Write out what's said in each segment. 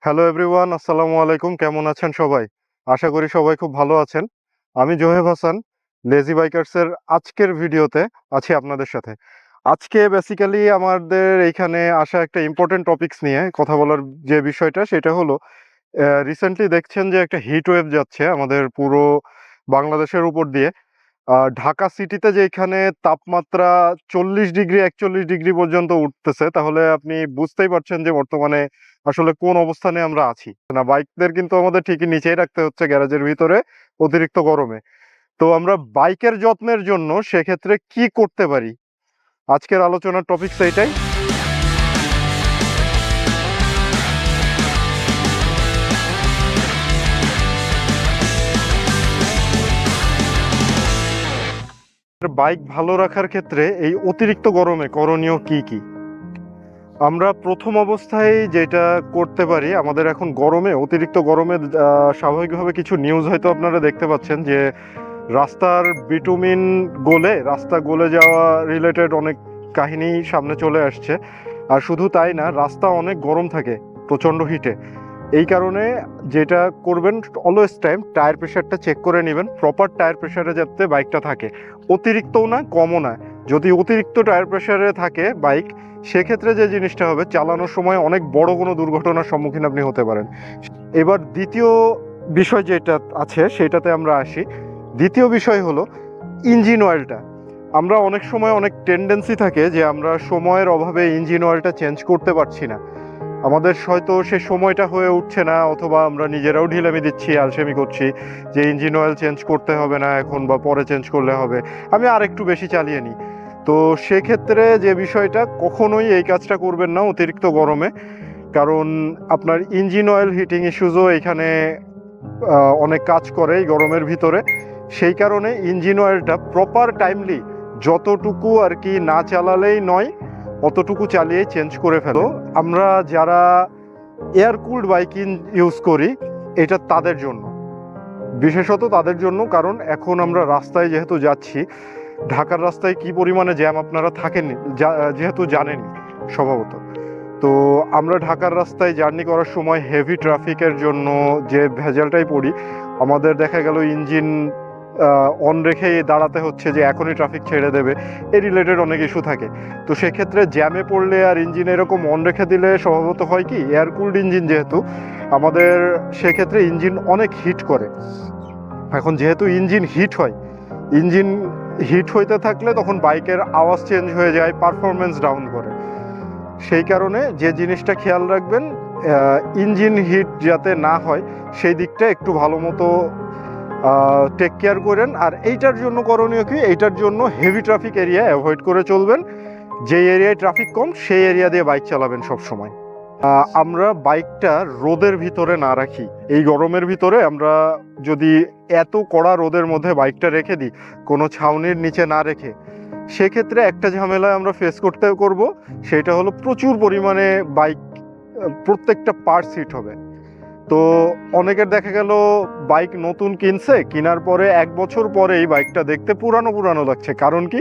Hello everyone, আসসালামু আলাইকুম। কেমন আছেন সবাই? আশা করি সবাই খুব ভালো আছেন। আমি জোহেব হাসান, লেজি বাইকার্সের আজকের ভিডিওতে আছি আপনাদের সাথে। আজকে বেসিক্যালি আমাদের এইখানে আসা একটা ইম্পর্টেন্ট টপিকস নিয়ে কথা বলার যে বিষয়টা সেটা হলো রিসেন্টলি দেখছেন যে একটা হিট ওয়েভ যাচ্ছে আমাদের পুরো বাংলাদেশের উপর দিয়ে। ঢাকা সিটিতে যেখানে তাপমাত্রা 40 ডিগ্রি 41 ডিগ্রি পর্যন্ত উঠতেছে, তাহলে আপনি বুঝতেই পারছেন যে বর্তমানে আসলে কোন অবস্থানে আমরা আছি। না, বাইকদের কিন্তু আমাদের ঠিকই নিচেই রাখতে হচ্ছে গ্যারেজের ভিতরে অতিরিক্ত গরমে। তো আমরা বাইকের যত্নের জন্য সেক্ষেত্রে কি করতে পারি, আজকের আলোচনার টপিক সেইটাই। বাইক ভালো রাখার ক্ষেত্রে এই অতিরিক্ত গরমে করণীয় কি কি? আমরা প্রথম অবস্থায় যেটা করতে পারি, আমাদের এখন গরমে অতিরিক্ত গরমে স্বাভাবিকভাবে কিছু নিউজ হয়তো আপনারা দেখতে পাচ্ছেন যে রাস্তার বিটুমিন রাস্তা গলে যাওয়া রিলেটেড অনেক কাহিনী সামনে চলে আসছে। আর শুধু তাই না, রাস্তা অনেক গরম থাকে প্রচণ্ড হিটে। এই কারণে যেটা করবেন, অলওয়েজ টাইম টায়ার প্রেশারটা চেক করে নেবেন, প্রপার টায়ার প্রেশারে যাতে বাইকটা থাকে, অতিরিক্তও না কমও না। যদি অতিরিক্ত টায়ার প্রেশারে থাকে বাইক, সেক্ষেত্রে যে জিনিসটা হবে, চালানোর সময় অনেক বড় কোনো দুর্ঘটনার সম্মুখীন আপনি হতে পারেন। এবার দ্বিতীয় বিষয় যেটা আছে সেটাতে আমরা আসি। দ্বিতীয় বিষয় হলো ইঞ্জিন অয়েলটা। আমরা অনেক সময় অনেক টেন্ডেন্সি থাকে যে আমরা সময়ের অভাবে ইঞ্জিন অয়েলটা চেঞ্জ করতে পারছি না, আমাদের হয়তো সে সময়টা হয়ে উঠছে না, অথবা আমরা নিজেরাও ঢিলামি দিচ্ছি, আলসেমি করছি যে ইঞ্জিন অয়েল চেঞ্জ করতে হবে না এখন, বা পরে চেঞ্জ করলে হবে, আমি আর একটু বেশি চালিয়ে নিই। তো সেক্ষেত্রে যে বিষয়টা, কখনোই এই কাজটা করবেন না অতিরিক্ত গরমে, কারণ আপনার ইঞ্জিন অয়েল হিটিং ইস্যুজও এখানে অনেক কাজ করে এই গরমের ভিতরে। সেই কারণে ইঞ্জিন অয়েলটা প্রপার টাইমলি, যতটুকু আর কি না চালালেই নয়, অতটুকু চালিয়ে চেঞ্জ করে ফেলো। আমরা যারা এয়ার কুলড বাইক ইউজ করি, এটা তাদের জন্য, বিশেষত তাদের জন্য, কারণ এখন আমরা রাস্তায় যেহেতু যাচ্ছি, ঢাকার রাস্তায় কি পরিমাণে জ্যাম আপনারা থাকেননি যেহেতু জানেনই স্বভাবত। তো আমরা ঢাকার রাস্তায় জার্নি করার সময় হেভি ট্রাফিকের জন্য যে ভেজালটাই পড়ি, আমাদের দেখা গেল ইঞ্জিন অন রেখে দাঁড়াতে হচ্ছে যে এখনই ট্রাফিক ছেড়ে দেবে, এই রিলেটেড অনেক ইস্যু থাকে। তো সেক্ষেত্রে জ্যামে পড়লে আর ইঞ্জিন এরকম অন রেখে দিলে স্বভাবত হয় কি, এয়ার কুলড ইঞ্জিন যেহেতু আমাদের, সেক্ষেত্রে ইঞ্জিন অনেক হিট করে। এখন যেহেতু ইঞ্জিন হিট হইতে থাকলে তখন বাইকের আওয়াজ চেঞ্জ হয়ে যায়, পারফরমেন্স ডাউন করে। সেই কারণে যে জিনিসটা খেয়াল রাখবেন, ইঞ্জিন হিট যাতে না হয় সেই দিকটা একটু ভালো মতো টেক কেয়ার করেন। আর এইটার জন্য করণীয় কি, এইটার জন্য হেভি ট্রাফিক এরিয়া অ্যাভয়েড করে চলবেন, যে এরিয়ায় ট্রাফিক কম সেই এরিয়া দিয়ে বাইক চালাবেন সব সময়। আমরা বাইকটা রোদের ভিতরে না রাখি, এই গরমের ভিতরে আমরা যদি এত কড়া রোদের মধ্যে বাইকটা রেখে দিই, কোনো ছাউনির নিচে না রেখে, সেক্ষেত্রে একটা ঝামেলায় আমরা ফেস করব, সেটা হলো প্রচুর পরিমাণে বাইক প্রত্যেকটা পার্টস হিট হবে। তো অনেকের দেখা গেল বাইক নতুন কিনছে, কেনার পরে 1 বছর পরেই বাইকটা দেখতে পুরানো পুরানো লাগছে। কারণ কি,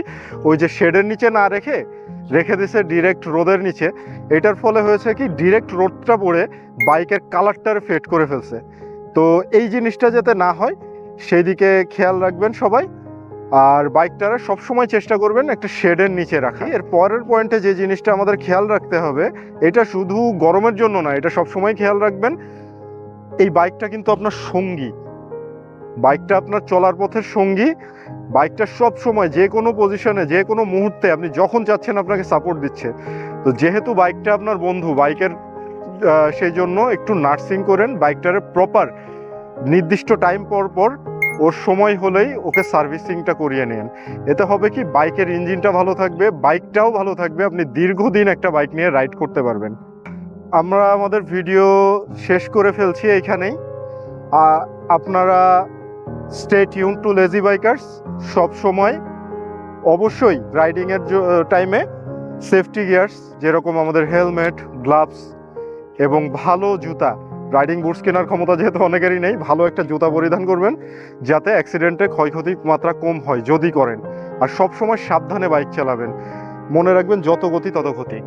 ওই যে শেডের নিচে না রেখে দিছে ডিরেক্ট রোদের নিচে। এটার ফলে হয়েছে কি, ডিরেক্ট রোদটা পড়ে বাইকের কালারটার ফেড করে ফেলছে। তো এই জিনিসটা যাতে না হয় সেই দিকে খেয়াল রাখবেন সবাই। আর বাইকটারে সবসময় চেষ্টা করবেন একটা শেডের নিচে রাখা। এর পরের পয়েন্টে যে জিনিসটা আমাদের খেয়াল রাখতে হবে, এটা শুধু গরমের জন্য না, এটা সবসময় খেয়াল রাখবেন, এই বাইকটা কিন্তু আপনার সঙ্গী, বাইকটা আপনার চলার পথের সঙ্গী। বাইকটা সব সময় যে কোনো পজিশনে, যে কোনো মুহূর্তে আপনি যখন চাচ্ছেন আপনাকে সাপোর্ট দিচ্ছে। তো যেহেতু বাইকটা আপনার বন্ধু, বাইকের সেই জন্য একটু নার্সিং করেন বাইকটারে প্রপার, নির্দিষ্ট টাইম পর ওর সময় হলেই ওকে সার্ভিসিংটা করিয়ে নেন। এতে হবে কি, বাইকের ইঞ্জিনটা ভালো থাকবে, বাইকটাও ভালো থাকবে, আপনি দীর্ঘদিন একটা বাইক নিয়ে রাইড করতে পারবেন। আমরা আমাদের ভিডিও শেষ করে ফেলছি এইখানেই। আপনারা stay tune to lazy bikers. সব সময় অবশ্যই রাইডিংয়ের টাইমে সেফটি গিয়ার্স, যেরকম আমাদের হেলমেট, গ্লাভস এবং ভালো জুতা, রাইডিং বুটস কেনার ক্ষমতা যেহেতু অনেকেরই নেই, ভালো একটা জুতা পরিধান করবেন যাতে অ্যাক্সিডেন্টে ক্ষয়ক্ষতির মাত্রা কম হয় যদি করেন। আর সব সময় সাবধানে বাইক চালাবেন, মনে রাখবেন যত গতি তত ক্ষতি।